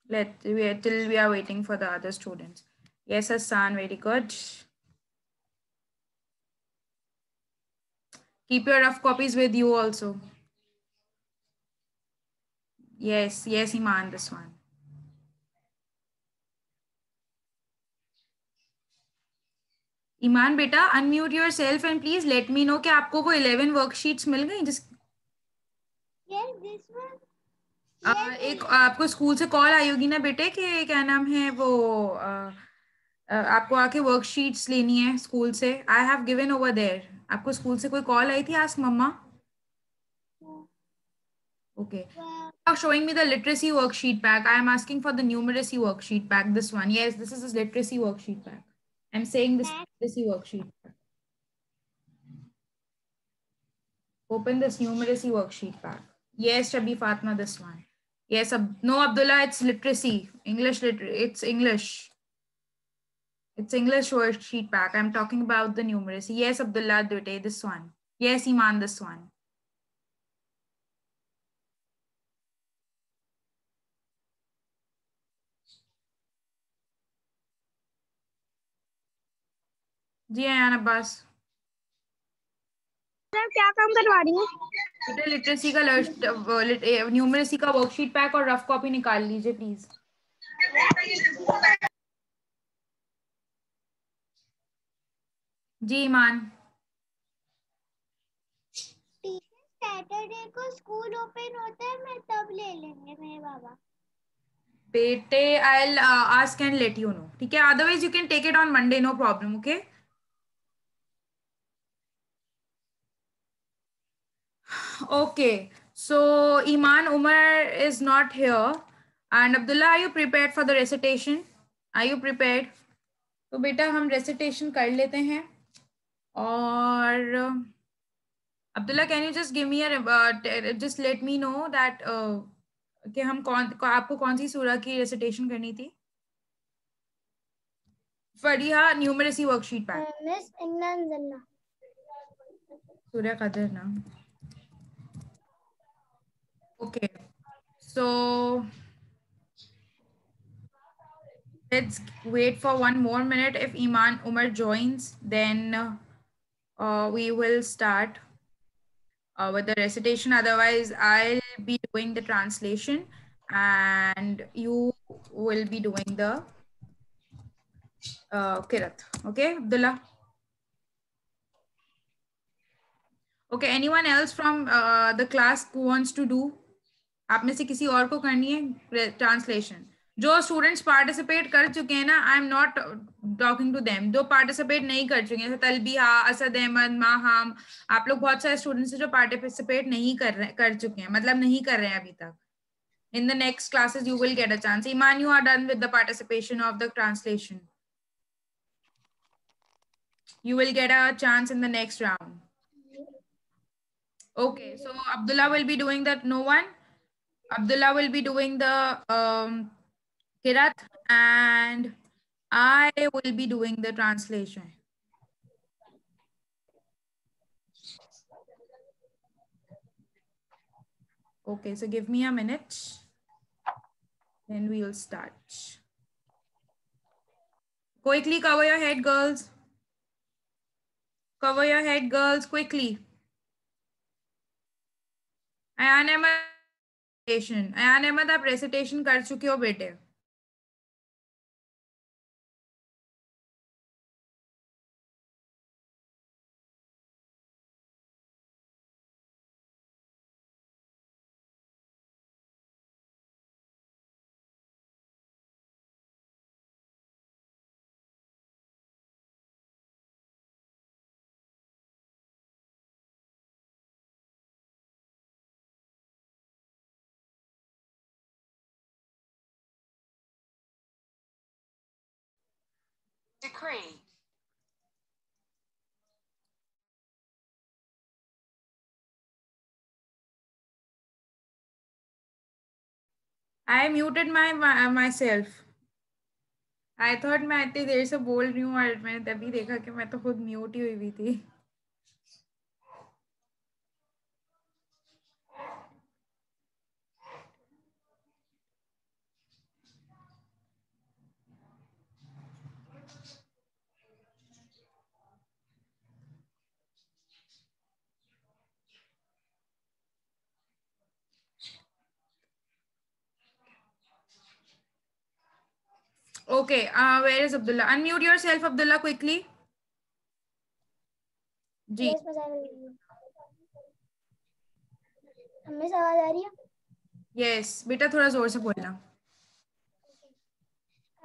Till we are waiting for the other students. Yes, Hassan, very good. Keep your rough copies with you also. Yes, yes, Iman, this one. ईमान बेटा unmute your self and please let me know कि आपको वो 11 worksheets मिल गई जिस एक आपको school से call आई होगी ना बेटे कि क्या नाम है वो आपको आके वर्कशीट्स लेनी है स्कूल से. I have given over there. आपको स्कूल से कोई कॉल आई थी? आस्क मम्मा. Okay. Now showing me the literacy worksheet pack. I am asking for the numeracy worksheet pack. This one. Yes, this is the literacy worksheet pack. I'm saying this literacy worksheet pack. Open this numeracy worksheet pack. Yes, Shabi Fatma, this one. Yes, no, Abdullah, it's literacy. It's English. It's English worksheet pack. I'm talking about the numeracy. Yes, Abdullah, Dute, this one. Yes, Iman, this one. जी आयान अब्बास. क्या काम करवा रही हूँ? Literacy का numeracy का worksheet pack और rough copy निकाल लीजिए प्लीज. जी ईमान. सैटरडे को स्कूल ओपन होता है, मैं तब ले लेंगे मेरे बाबा. बेटे I'll ask and let you know. ठीक है, otherwise you can take it on Monday, no problem. Okay. Okay, so Iman Umar is not here. And Abdullah, are you prepared for the recitation? Are you prepared? तो बेटा हम recitation कर लेते हैं. और Abdullah, can you just give me just let me know that कि हम आपको कौन सी सूरह की recitation करनी थी? फरिया न्यूमरेसी वर्कशीट पैक. मिस इन्ना सूर्य कदर ना. Okay, so let's wait for one more minute. If Iman Umar joins, then we will start with the recitation. Otherwise, I'll be doing the translation and you will be doing the Kirat. Okay, Abdullah? Okay, anyone else from the class who wants to do? आप में से किसी और को करनी है translation? जो students participate कर चुके हैं ना, I am not talking to them. जो पार्टिसिपेट नहीं कर चुके हैं, तलबिहा, असद अहमद, माहम, आप लोग बहुत सारे स्टूडेंट्स हैं जो पार्टिसिपेट नहीं कर चुके हैं, मतलब नहीं कर रहे हैं अभी तक. In the next classes, you will get a chance. Iman, you are done with the participation of the translation. You will get a chance in the next round. Okay, so Abdullah will be doing that. No one? Abdullah will be doing the Kirat and I will be doing the translation. Okay, so give me a minute. Then we'll start. Quickly cover your head, girls. Cover your head, girls, quickly. Ayan Ahmed, आप recitation कर चुके हो बेटे? Decree. I muted myself. I thought मैं इतनी देर से बोल रही हूँ और मैंने तभी देखा कि मैं तो खुद म्यूट ही हुई थी. Okay, where is Abdullah? Unmute yourself, Abdullah, quickly. जी. Yes, miss, I will review. Miss आवाज आ रही है? Yes, बेटा थोड़ा जोर से बोलना.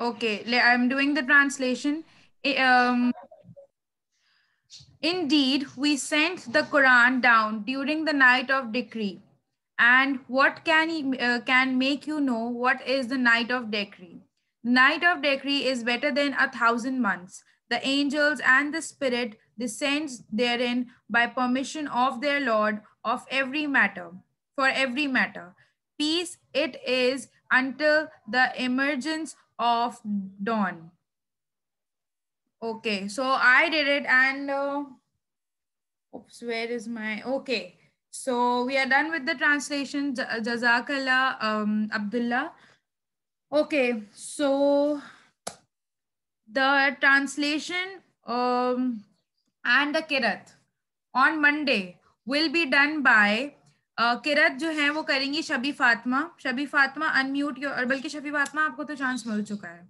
Okay, I'm doing the translation. Indeed, we sent the Quran down during the night of decree. And what can make you know what is the night of decree? The night of decree is better than 1,000 months. The angels and the Spirit descends therein by permission of their Lord of every matter, for every matter. Peace it is until the emergence of dawn. Okay, so I did it and oops, where is my, okay. So we are done with the translation. Jazakallah, Abdullah. Okay, so the translation and the kirat on Monday will be done by किरत जो है वो करेंगी Shabi Fatima. Shabi Fatima unmute your, बल्कि शबी फातिमा आपको तो chance मिल चुका है.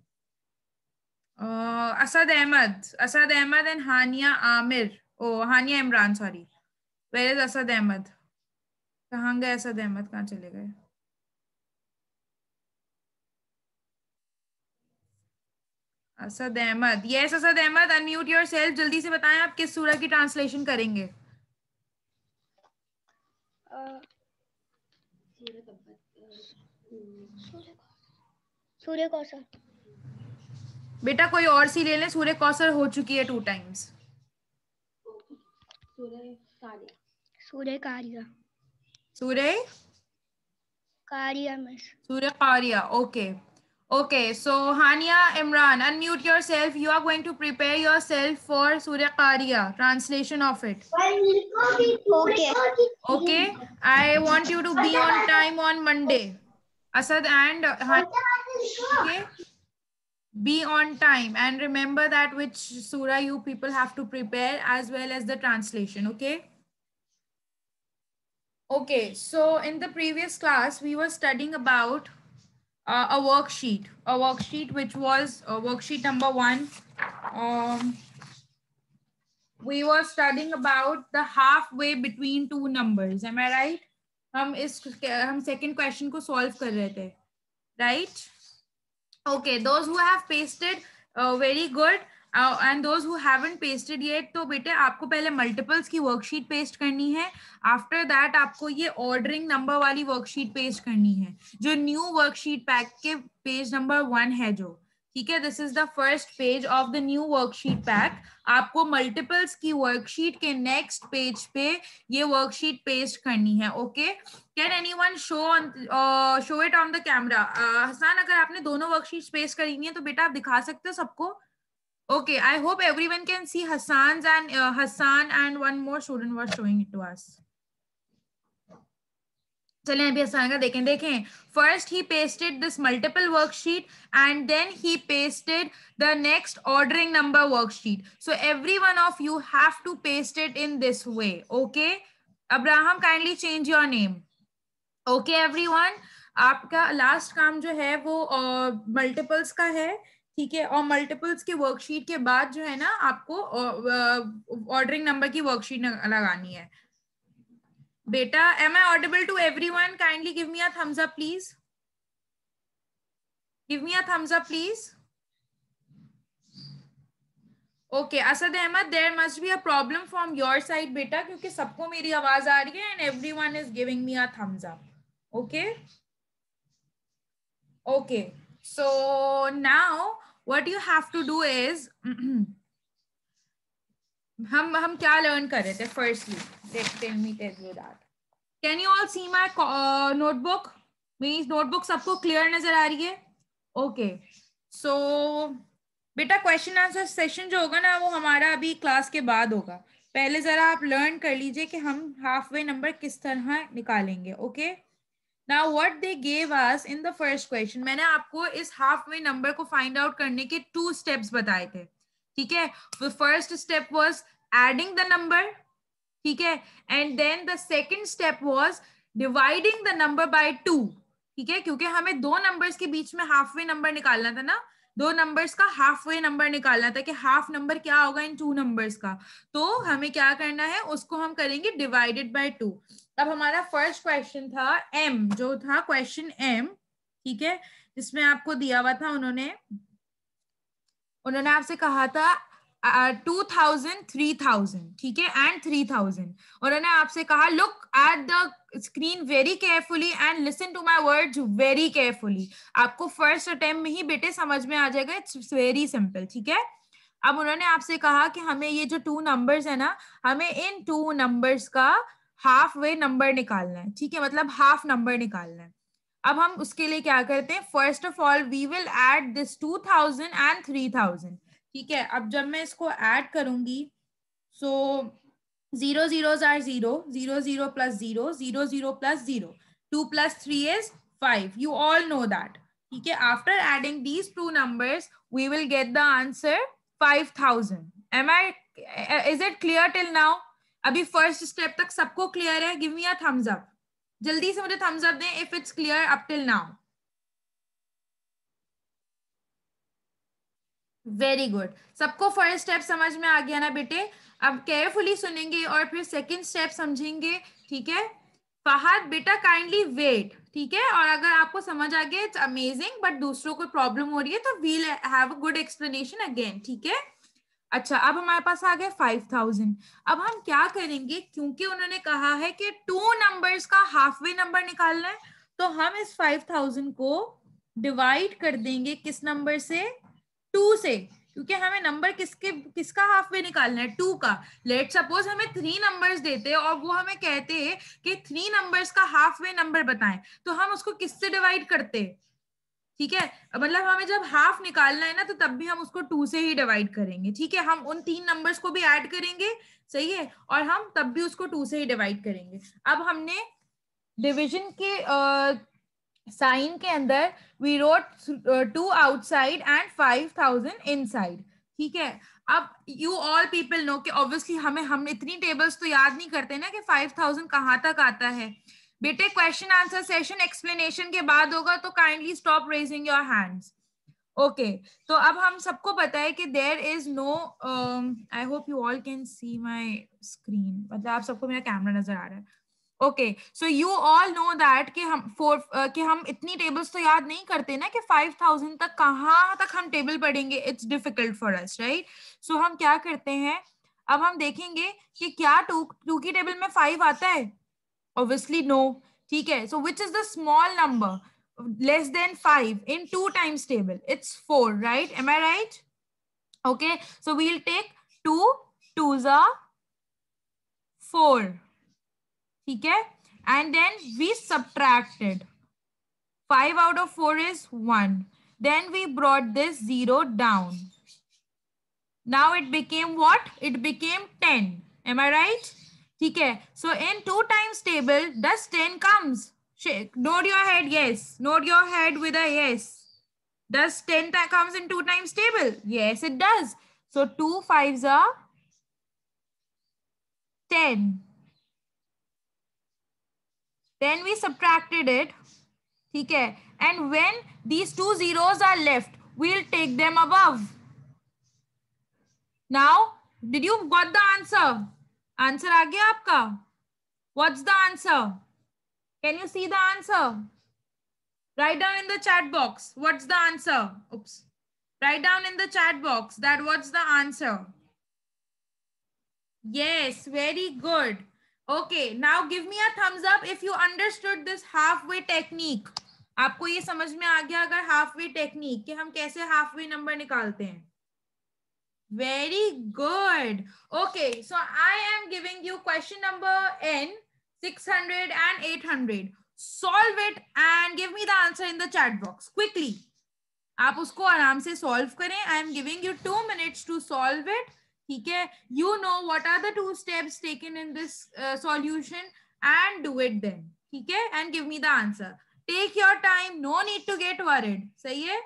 Asad Ahmed and Haniya Aamir, oh Haniya Imran, sorry. Where is Asad Ahmed? कहाँ गए असद अहमद, कहाँ चले गए? Asad Ahmed, yes Asad Ahmed, unmute yourself. जल्दी से बताएं आप किस सूरह की ट्रांसलेशन करेंगे? सूर्य कौशल. बेटा कोई और सी ले लें, सूर्य कौसर हो चुकी है 2 times. सूर्य कारिया. सूर्य कारिया miss. Surya Qariya. Okay. Okay. So Hania Imran, unmute yourself. You are going to prepare yourself for Surya Qariya, translation of it. Okay. Okay. I want you to be on time on Monday. Asad and Hania. Okay. Be on time and remember that which surah you people have to prepare as well as the translation. Okay. Okay, so in the previous class, we were studying about a worksheet which was worksheet number 1. We were studying about the halfway between 2 numbers. Am I right? हम second question को solve कर रहे थे, right? Okay, those who have pasted, very good. And those who haven't pasted yet, तो बेटे आपको पहले multiples की worksheet paste करनी है. After that आपको ये ordering number वाली worksheet paste करनी है, जो new worksheet pack के page number 1 है जो. ठीक है, this is the first page of the new worksheet pack. आपको multiples की worksheet के next page पे ये worksheet paste करनी है. Okay, can anyone show it on the camera? Hasan, अगर आपने दोनों worksheets paste करी हुई हैं तो बेटा आप दिखा सकते हो सबको? Okay, I hope everyone can see Hassan's, and Hassan and one more student was showing it to us. चलें अभी हसन का देखें. First he pasted this multiple worksheet and then he pasted the next ordering number worksheet. So every one of you have to paste it in this way. Okay, Abraham, kindly change your name. Okay everyone, आपका last काम जो है वो multiples का है. ठीक है, और मल्टीपल्स के वर्कशीट के बाद जो है ना आपको ऑर्डरिंग नंबर की वर्कशीट लगानी है. बेटा, am I audible to everyone? Kindly give me a thumbs up, please. Give me a thumbs up, please. Okay, Asad Ahmed, there must be a problem from your side, बेटा, क्योंकि सबको मेरी आवाज आ रही है and everyone is giving me a thumbs up. Okay. Okay, so now what you have to do is हम क्या learn कर रहे थे? Firstly, tell me that. Can you all see my notebook? मेरी notebook सबको clear नजर आ रही है? Okay, so बेटा क्वेश्चन आंसर सेशन जो होगा ना वो हमारा अभी क्लास के बाद होगा. पहले जरा आप लर्न कर लीजिए कि हम हाफ वे नंबर किस तरह निकालेंगे. Okay, now what they gave us in the first question, मैंने आपको इस हाफ वे नंबर को फाइंड आउट करने के 2 स्टेप्स बताए थे. ठीक है, first step was adding the number. ठीक है, and then the second step was dividing the number by 2. ठीक है, क्योंकि हमें दो नंबर्स के बीच में हाफ वे नंबर निकालना था ना, दो नंबर्स का हाफ वे नंबर निकालना था कि हाफ नंबर क्या होगा इन 2 नंबर्स का. तो हमें क्या करना है, उसको हम करेंगे डिवाइडेड बाय 2. अब हमारा फर्स्ट क्वेश्चन था एम, जो था क्वेश्चन एम. ठीक है, जिसमें आपको दिया हुआ था, उन्होंने आपसे कहा था 2000, 3000. ठीक है, एंड 3000. उन्होंने आपसे कहा look at the screen very carefully and listen to my words very carefully. आपको फर्स्ट अटेम्प्ट में ही बेटे समझ में आ जाएगा, इट्स वेरी सिंपल. ठीक है, अब उन्होंने आपसे कहा कि हमें ये जो 2 नंबर्स है ना, हमें इन 2 नंबर्स का हाफ वे नंबर निकालना है. ठीक है, मतलब हाफ नंबर निकालना है. अब हम उसके लिए क्या करते हैं, first of all we will add this 2000 and 3000. ठीक है, अब जब मैं इसको ऐड करूंगी, सो 0 zeros are 0, 0 0 plus 0, 0 0 plus 0, 2 plus 3 is 5. You all know that. ठीक है, after adding these two numbers we will get the answer 5000. Is it clear till now? अभी फर्स्ट स्टेप तक सबको क्लियर है? Give me a thumbs up, जल्दी से मुझे Thums up दें if it's clear up till now. Very good, सबको first step समझ में आ गया ना बेटे? अब केयरफुली सुनेंगे और फिर सेकंड स्टेप समझेंगे. ठीक है, फहद बेटा काइंडली वेट. ठीक है, और अगर आपको समझ आ गया इट्स अमेजिंग, बट दूसरों को प्रॉब्लम हो रही है तो we'll have a good explanation again. ठीक है, अच्छा अब हमारे पास आ गए 5000. अब हम क्या करेंगे, क्योंकि उन्होंने कहा है कि 2 नंबर्स का हाफ वे नंबर निकालना है, तो हम इस 5000 को डिवाइड कर देंगे किस नंबर से, 2 से. क्योंकि हमें नंबर किसका हाफ वे निकालना है, 2 का. लेट सपोज हमें 3 नंबर्स देते और वो हमें कहते कि 3 नंबर्स का हाफ वे नंबर बताएं, तो हम उसको किससे डिवाइड करते? ठीक है, मतलब हमें जब हाफ निकालना है ना, तो तब भी हम उसको 2 से ही डिवाइड करेंगे. ठीक है, हम उन 3 नंबर्स को भी ऐड करेंगे, सही है, और हम तब भी उसको 2 से ही डिवाइड करेंगे. अब हमने डिविजन के साइन के अंदर we wrote 2 outside and 5000 inside. ठीक है, अब यू ऑल पीपल नो कि ऑब्वियसली हम इतनी टेबल्स तो याद नहीं करते ना कि 5000 कहाँ तक आता है. बेटे क्वेश्चन आंसर सेशन एक्सप्लेनेशन के बाद होगा, तो kindly stop raising your hands. Okay, तो अब हम सबको पता है कि there is no, I hope you all can see my screen, मतलब आप सबको मेरा कैमरा नजर आ रहा है. Okay, so you all know that कि हम इतनी टेबल्स तो याद नहीं करते ना कि 5000 तक कहाँ तक हम टेबल पढ़ेंगे, it's difficult for us, right? So हम क्या करते हैं, अब हम देखेंगे कि क्या 2 की टेबल में 5 आता है? Obviously no. ठीक है, so which is the small number less than 5 in 2 times table? It's 4, right? Am I right? Okay, so we'll take 2 2s are 4. ठीक है, and then we subtracted 5 out of 4 is 1. Then we brought this 0 down. Now it became what? It became 10. Am I right? ठीक है, so in 2 times table does 10 comes? Nod your head yes, nod your head with a yes. Does 10 comes in 2 times table? Yes it does. So 2 5s are 10. Then we subtracted it. ठीक है, and when these 2 zeros are left, we'll take them above. Now did you got the answer? Answer आ गया आपका? What's the answer? Can you see the answer? Write down in the chat box. What's the answer? Oops. Write down in the chat box that what's the answer. Yes, very good. Okay, now give me a thumbs up if you understood this halfway technique. आपको ये समझ में आ गया अगर halfway technique कि हम कैसे halfway number निकालते हैं? Very good. Okay, so I am giving you question number N, 600 and 800. Solve it and give me the answer in the chat box quickly. आप उसको आराम से solve करें. I am giving you 2 minutes to solve it. ठीक है, you know what are the 2 steps taken in this solution and do it then. ठीक है, and give me the answer. Take your time, no need to get worried. सही है?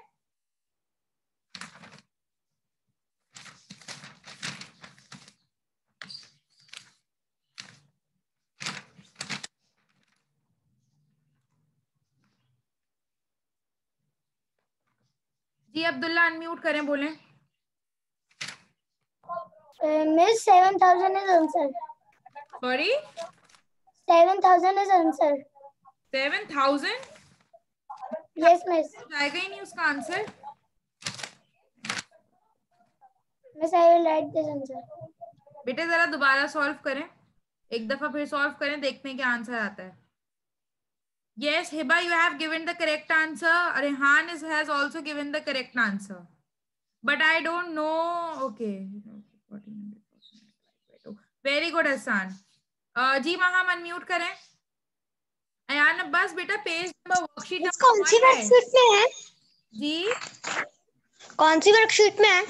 जी Abdullah unmute करें, बोलें. Miss, 7,000 is answer. Sorry, 7,000 is answer. 7,000 Yes, miss. जाएगा ही नहीं उसका answer. Miss, I will write this answer. बेटे जरा दोबारा सॉल्व करें, एक दफा फिर सॉल्व करें, देखते हैं क्या आंसर आता है. Yes, Hiba, you have given the correct answer. Rehan has also given the correct answer. But I don't know. Okay. Very good, Hassan. Ji महाम unmute करें. अयान अब्बास बेटा पेज नंबर वर्कशीट नंबर कौन सी worksheet में है? जी कौन सी worksheet में है?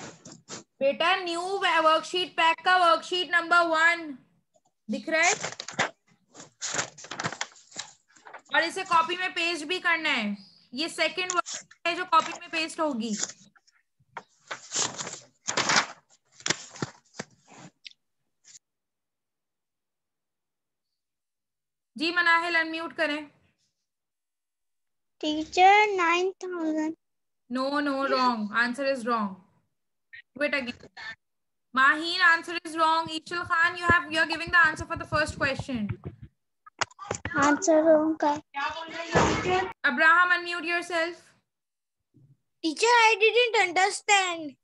बेटा new worksheet pack का वर्कशीट नंबर 1 दिख रहा है, और इसे कॉपी में पेस्ट भी करना है. ये सेकंड वर्कशीट है जो कॉपी में पेस्ट होगी. जी मनाहिल अनम्यूट करें. Teacher 9,000. No, wrong. Answer is wrong. Do it again. Maheen, answer is wrong. Ishal Khan, you're giving the answer for the first question. Answer wrong. Abraham, unmute yourself. Teacher, I didn't understand.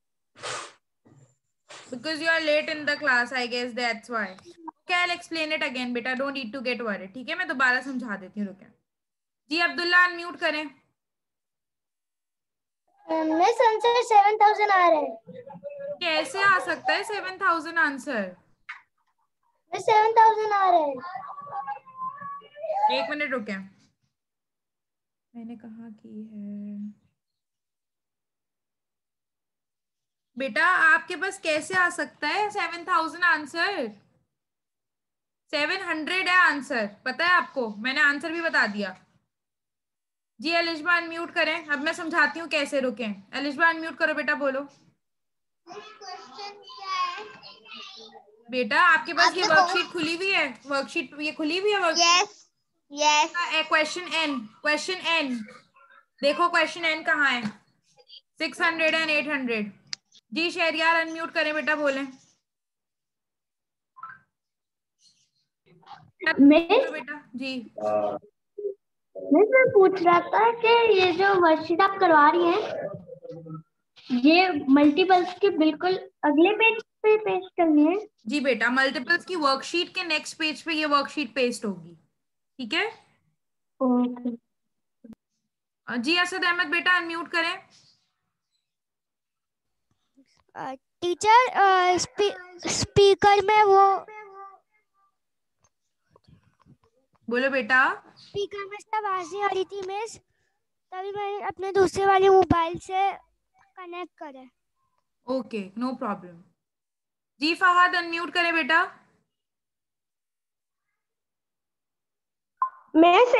Because you are late in the class, I guess that's why. Okay, I'll explain it again, beta. Don't need to get worried. ठीक है, मैं दोबारा समझा देती हूँ. रुके. जी Abdullah unmute करें. Miss answer 7,000 आ रहा है. कैसे आ सकता है 7,000 आंसर? मिस 7,000 आ रहा है. एक मिनट रुके, मैंने कहा की है बेटा. आपके पास कैसे आ सकता है 7,000 आंसर? 700 है आंसर, पता है आपको, मैंने आंसर भी बता दिया. जी अलिशबा अनम्यूट करें. अब मैं समझाती हूँ कैसे. रुकें, अलिशबा अनम्यूट करो बेटा, बोलो. बेटा आपके पास ये वर्कशीट खुली हुई है, वर्कशीट ये खुली हुई है वर्कशीट. यस. क्वेश्चन एन देखो, क्वेश्चन एन कहाँ है? 600 एंड 800. जी शहरियार अनम्यूट करें बेटा, बोलें. बेटा जी मैं पूछ रहा था कि ये जो वर्कशीट आप करवा रही हैं, ये मल्टीपल्स के बिल्कुल अगले पेज पे पेस्ट करनी है? जी बेटा, मल्टीपल्स की वर्कशीट के नेक्स्ट पेज पे ये वर्कशीट पेस्ट होगी. ठीक है. ओके. जी असद अहमद बेटा अनम्यूट करें. टीचर स्पीकर में वो बोलो बेटा. स्पीकर में से आवाज नहीं आ रही थी मिस, तभी मैंने अपने दूसरे वाले मोबाइल से कनेक्ट करे. Okay, no problem. जी फहद अनम्यूट करें बेटा. Miss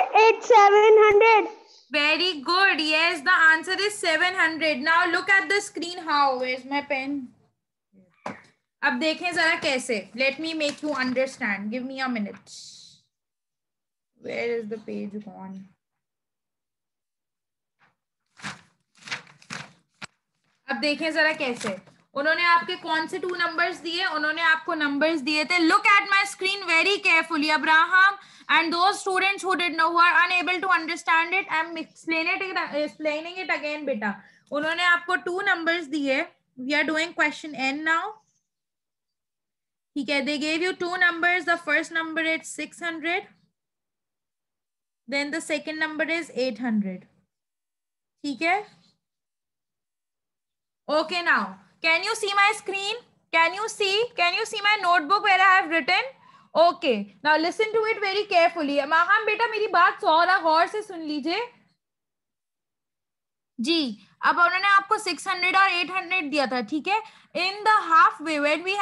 700. Very good. Yes, the answer is 700. Now look at the screen. How? Where's my pen? अब देखें जरा कैसे. Let me make you understand. Give me a minute. Where is the page gone? अब देखें जरा कैसे. उन्होंने आपके कौन से 2 नंबर्स दिए? उन्होंने आपको नंबर्स दिए थे. Look at my screen very carefully, Abraham, and those students who are unable to understand it, I'm explaining it again, beta. उन्होंने आपको 2 numbers दिए. We are doing question N now. ठीक है. They gave you 2 numbers. The first number is 600. Then the second number is 800. ठीक है. Okay, now can you see my screen? Can you see my notebook where I have written? Okay, now listen to it very carefully. Maham बेटा मेरी बात थोड़ा गौर से सुन लीजिए. जी अब उन्होंने आपको 600 और 800 दिया था, ठीक है। In the half way when we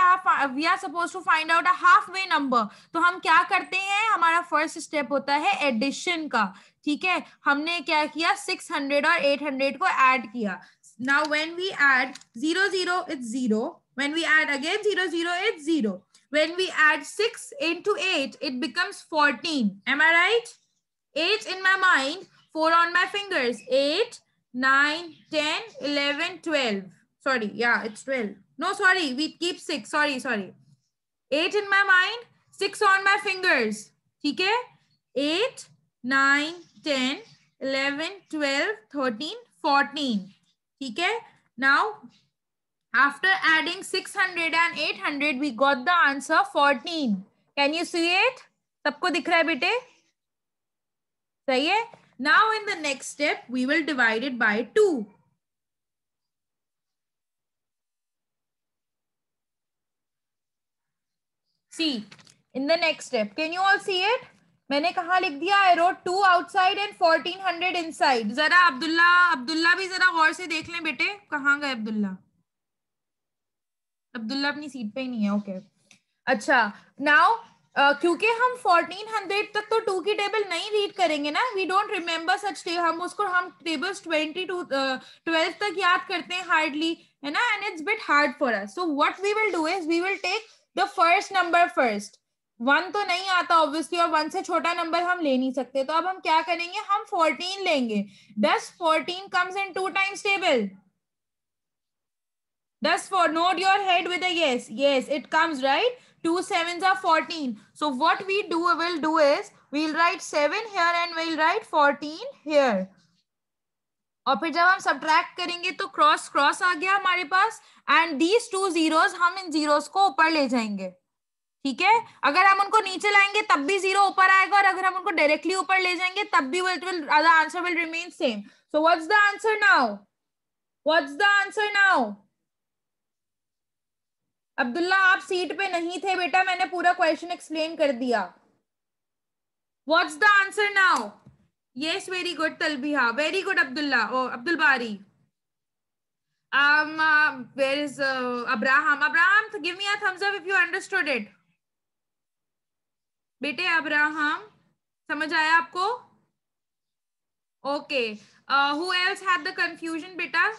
are suppose to find out a half way number, तो हम क्या करते हैं, हमारा फर्स्ट स्टेप होता है एडिशन का, ठीक है। हमने क्या किया, 600 और 800 को ऐड किया। Now when we add 0 0 it's 0, when we add again 0 0 it's 0, when we add 6 into 8 it becomes 14. Am I right? 8 in my mind, 4 on my fingers. 8 9 10 11 12. Sorry, yeah, it's 12. No, sorry, we keep 6. Sorry. 8 in my mind, 6 on my fingers. ठीक है? 8 9 10 11 12 13 14. ठीक है? Now after adding 600 and 800, we got the answer 14. Can you see it? सबको दिख रहा है बेटे? सही है? Now in the next step, we will divide it by 2. See, in the next step, can you all see it? मैंने कहाँ लिख दिया? I wrote 2 outside and 1400 inside. जरा अब्दुल्ला भी जरा गौर से देख लें बेटे. कहाँ गए अब्दुल्ला? अब्दुल्ला अपनी सीट पे ही नहीं है. ओके. अच्छा, नाउ क्योंकि हम 1400 तक तो 2 की टेबल नहीं रीड करेंगे ना, वी डोंट रिमेम्बर सच हम टेबल्स 20 to 12 तक याद करते हैं हार्डली, है ना, and it's bit hard for us. So what we will do is we will take the first number first. 1 तो नहीं आता ऑब्वियसली, और 1 से छोटा नंबर हम ले नहीं सकते, तो अब हम क्या करेंगे, हम 14 लेंगे. Does 14 comes in 2 times table? Does for nod your head with a yes? Yes, it comes, right? 2 sevens are 14. So what we will do is we'll write 7 here and we'll write 14 here. और फिर जब हम subtract करेंगे तो cross cross आ गया हमारे पास, and these 2 zeros हम इन zeros को ऊपर ले जाएंगे. ठीक है? अगर हम उनको नीचे लाएंगे तब भी 0 ऊपर आएगा, और अगर हम उनको डायरेक्टली ऊपर ले जाएंगे तब भी the answer will remain same. So what's the answer now? What's the answer now? Abdullah आप सीट पे नहीं थे बेटा, मैंने पूरा क्वेश्चन एक्सप्लेन कर दिया. What's the answer now? Yes, very good Talbiha, very good Abdullah. Oh, Abdul Bari. Where is Abraham? Abraham, give me a thumbs up if you understood it. बेटे अब्राहम, समझ आया आपको? Okay. Who else had the confusion बेटा?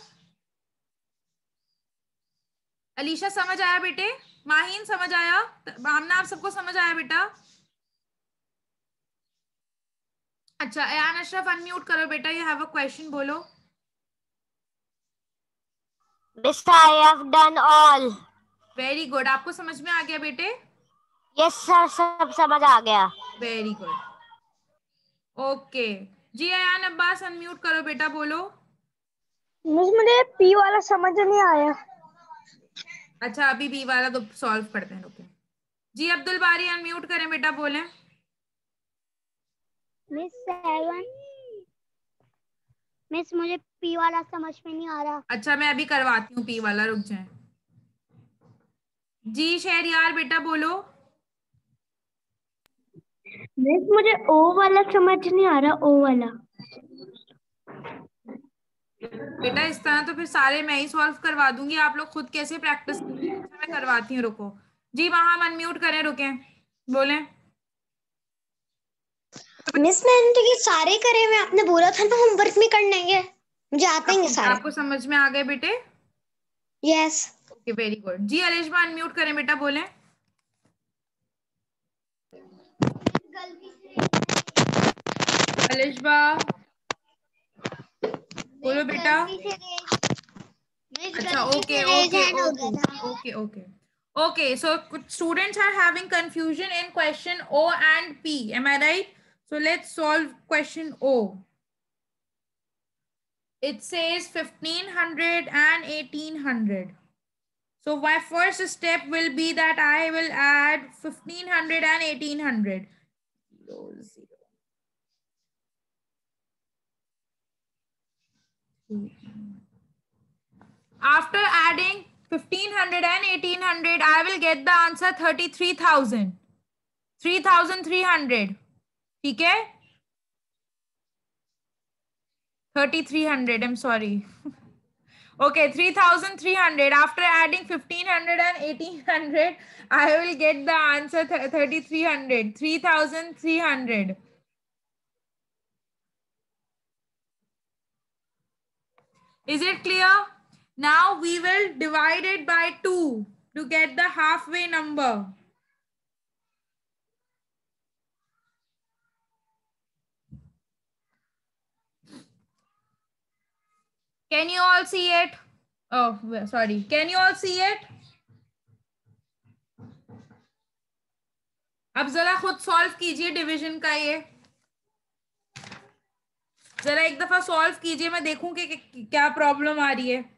अलीशा समझ आया बेटे? माहीन समझ आया? भावना आप सबको समझ आया बेटा? अच्छा, अयान अशरफ अनम्यूट करो बेटा, यू हैव अ क्वेश्चन, बोलो. Miss, I have done all. Very good. आपको समझ में आ गया बेटे? यस सर, सब समझ आ गया. Very good. ओके जी, अयान अब्बास अनम्यूट करो बेटा, बोलो. मिस, मुझे पी वाला समझ नहीं आया. अच्छा, अभी बी वाला तो सॉल्व करते हैं, रुको. जी अब्दुल बारी अनम्यूट करें बेटा, बोलें. मिस 7. मिस, मुझे पी वाला समझ में नहीं आ रहा. अच्छा, मैं अभी करवाती हूँ पी वाला, रुक जाए. जी शहरियार बेटा, बोलो. मिस, मुझे ओ वाला समझ नहीं आ रहा. ओ वाला बेटा इस तरह तो फिर सारे मैं ही सॉल्व करवा दूंगी, आप लोग खुद कैसे प्रैक्टिस करेंगे. अच्छा, मैं करवाती हूँ, रुको. जी वहां अनम्यूट करें, रुके, बोलें. मिस, मैंने तो ये सारे करे हुए, आपने बोला था ना होमवर्क में करने हैं, मुझे आते हैं सारे. आपको समझ में आ गए बेटे? यस. Okay, very good. जी अलिशबा अनम्यूट करें बेटा, बोलें. अलिशबा बोलो बेटा. अच्छा, okay, so students are having confusion in question O and P, am I right? So let's solve question O. It says 1500 and 1800. So my first step will be that I will add 1500 and 1800. 0, 0. After adding 1500 and 1800, I will get the answer 33,000. 3,300. ठीक है? 3,300. I'm sorry. Okay, 3,300. After adding 1,500 and 1,800, I will get the answer 3,300. 3,300. Is it clear? Now we will divide it by 2 to get the halfway number. Can you all see it? Oh, sorry. Can you all see it? अब जरा खुद solve कीजिए division का ये, जरा एक दफा solve कीजिए, मैं देखूं कि क्या प्रॉब्लम आ रही है.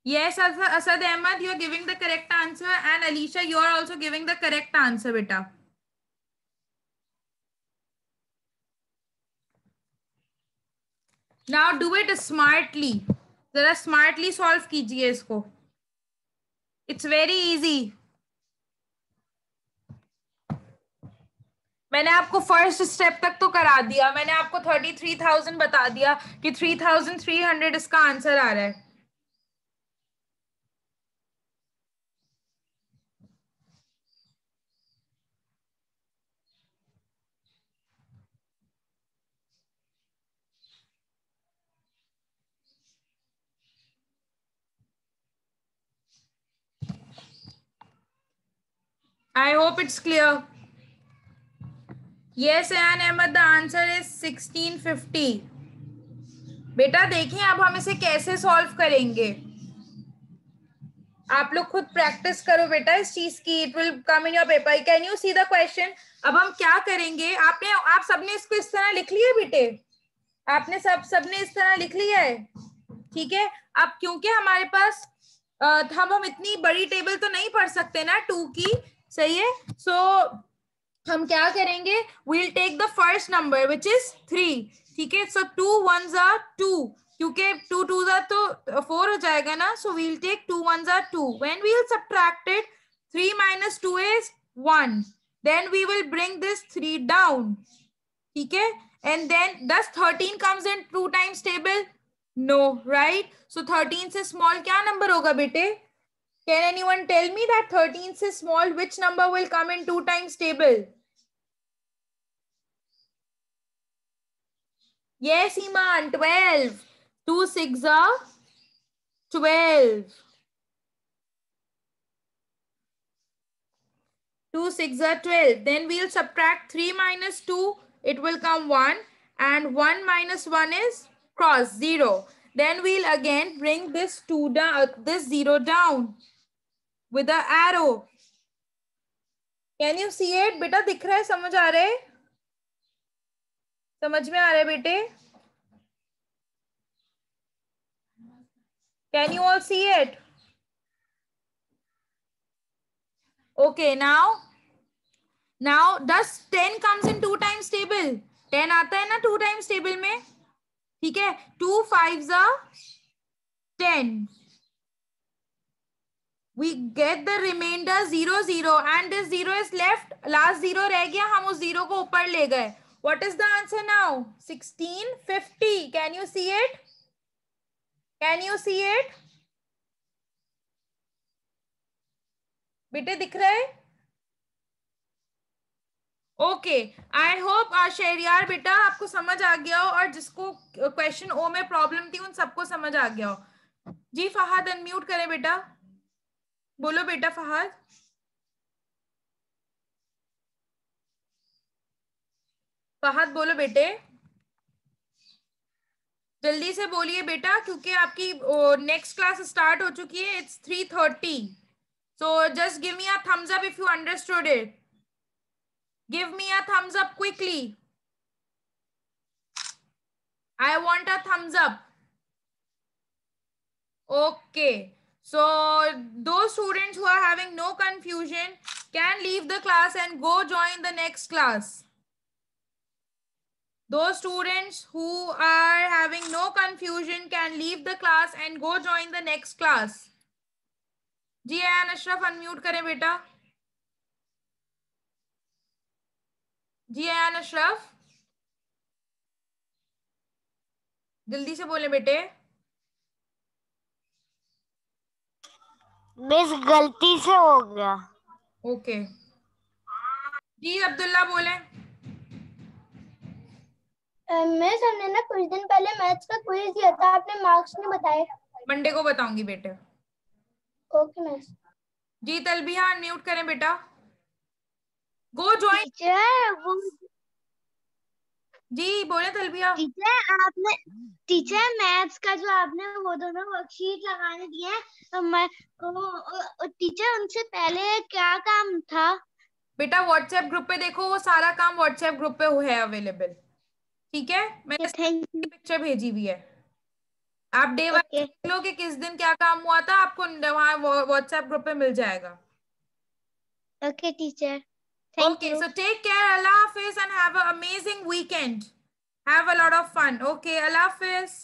Yes, Asad Ahmad, you are giving the correct answer, and Alicia, you are also giving the correct answer, beta. Now do it smartly. जरा smartly solve कीजिए इसको. It's very easy. मैंने आपको फर्स्ट स्टेप तक तो करा दिया. मैंने आपको 33,000 बता दिया कि 3,300 इसका आंसर आ रहा है. I hope it's clear. Yes, Ayan Ahmed, the answer is 1650. बेटा देखिए अब हम इसे कैसे सॉल्व करेंगे. आप लोग खुद प्रैक्टिस करो बेटा इस चीज की. It will come in your paper. Can you see the question? अब हम क्या करेंगे, आप सबने इसको इस तरह लिख लिया बेटे? आपने सबने इस तरह लिख लिया है? ठीक है. अब क्योंकि हमारे पास हम इतनी बड़ी टेबल तो नहीं पढ़ सकते ना 2 की, सही है. सो हम क्या करेंगे, we'll take the first number which is 3. ठीक है. So 2 1s are 2, क्योंकि 2 2s are तो 4 हो जाएगा ना. So we'll take 2 1s are 2. When we'll subtract it, 3 minus 2 is 1. Then we will bring this 3 down. ठीक है. And then does 13 comes in 2 times table? No, right? So 13 से small क्या number होगा बेटे? Can anyone tell me that 13 से small which number will come in 2 times table? Yes, Iman, 12. 2 6 are 12. 2 6 are 12. Then we'll subtract 3 minus 2. It will come 1. And 1 minus 1 is cross 0. Then we'll again bring this 2 down, this 0 down with the arrow. Can you see it? बेटा दिख रहा है? समझ आ रहा है? समझ में आ रहा है बेटे? Can you all see it? Okay, now does 10 comes in 2 times table? 10 आता है ना 2 times table में? ठीक है. 2 5s are 10. We get the remainder 0 0 and this 0 is left. Last 0 रह गया, हम उस 0 को ऊपर ले गए. What is the answer now? 1650. Can you see it? Can you see it? बेटे दिख रहा है? ओके, आई होप शहरियार बेटा आपको समझ आ गया हो, और जिसको क्वेश्चन ओ में प्रॉब्लम थी उन सबको समझ आ गया हो. जी फहद अनम्यूट करें बेटा. बोलो बेटा फहद. फहद बोलो बेटे, जल्दी से बोलिए बेटा, क्योंकि आपकी नेक्स्ट क्लास स्टार्ट हो चुकी है. It's 3:30. So just give me a thumbs up if you understood it. Give me a thumbs up quickly. I want a thumbs up. Okay. So those students who are having no confusion can leave the class and go join the next class. Those students who are having no confusion can leave the class and go join the next class. जी Ayan Ashraf unmute करें बेटा. जी अयान अशरफ, जल्दी से बोले बेटे। Miss गलती से हो गया। ओके जी अब्दुल्ला बोले। मिस हमने ना कुछ दिन पहले मैथ्स का क्विज दिया था, आपने मार्क्स नहीं बताए। मंडे को बताऊंगी बेटे। Okay miss. जी तलबिया अनम्यूट करें बेटा। गो ज्वाइन। टीचर वो जी बोले तलबिया। टीचर मैथ्स का जो आपने वो दोनों वर्कशीट लगाने दिए हैं, तो मैं को टीचर उनसे पहले क्या काम था? बेटा व्हाट्सएप ग्रुप पे देखो, वो सारा काम व्हाट्सएप ग्रुप पे है अवेलेबल। ठीक है, मैंने थैंक यू। पिक्चर भेजी हुई है। आप डे वाइज ओके देख लो कि किस दिन क्या काम हुआ था, आपको वहाँ व्हाट्सएप ग्रुप पे मिल जाएगा। Okay teacher, thank Okay, you. so take care. Allah Hafiz and have an amazing weekend. Have a lot of fun. Okay, Allah Hafiz.